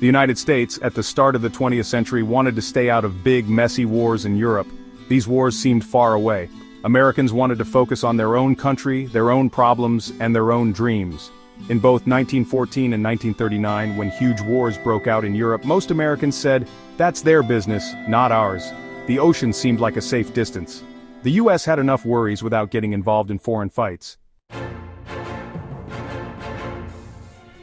The United States, at the start of the 20th century, wanted to stay out of big, messy wars in Europe. These wars seemed far away. Americans wanted to focus on their own country, their own problems, and their own dreams. In both 1914 and 1939, when huge wars broke out in Europe, most Americans said, "That's their business, not ours." The ocean seemed like a safe distance. The US had enough worries without getting involved in foreign fights.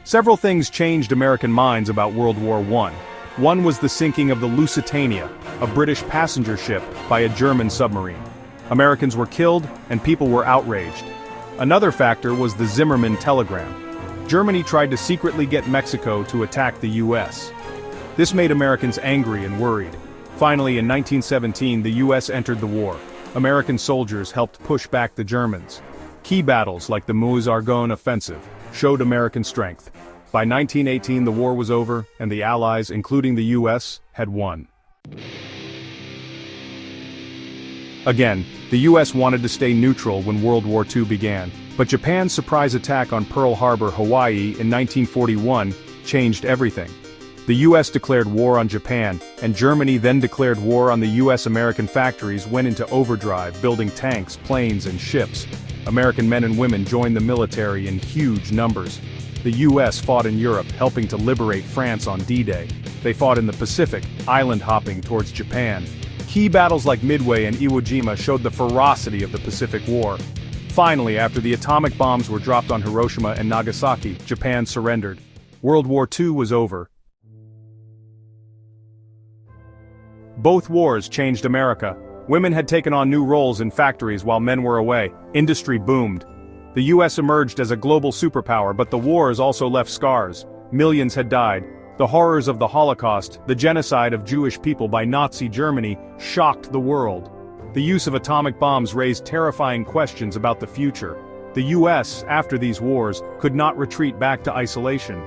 Several things changed American minds about World War I. One was the sinking of the Lusitania, a British passenger ship, by a German submarine. Americans were killed, and people were outraged. Another factor was the Zimmermann telegram. Germany tried to secretly get Mexico to attack the US. This made Americans angry and worried. Finally, in 1917, the US entered the war. American soldiers helped push back the Germans. Key battles like the Meuse-Argonne offensive showed American strength. By 1918, the war was over, and the Allies, including the US, had won. Again, the US wanted to stay neutral when World War II began, but Japan's surprise attack on Pearl Harbor, Hawaii in 1941 changed everything. The US declared war on Japan, and Germany then declared war on the US-American factories went into overdrive, building tanks, planes, and ships. American men and women joined the military in huge numbers. The US fought in Europe, helping to liberate France on D-Day. They fought in the Pacific, island hopping towards Japan. Key battles like Midway and Iwo Jima showed the ferocity of the Pacific War. Finally, after the atomic bombs were dropped on Hiroshima and Nagasaki, Japan surrendered. World War II was over. Both wars changed America. Women had taken on new roles in factories while men were away. Industry boomed. The US emerged as a global superpower, but the wars also left scars. Millions had died. The horrors of the Holocaust, the genocide of Jewish people by Nazi Germany, shocked the world. The use of atomic bombs raised terrifying questions about the future. The US, after these wars, could not retreat back to isolation.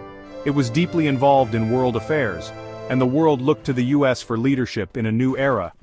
It was deeply involved in world affairs, and the world looked to the US for leadership in a new era.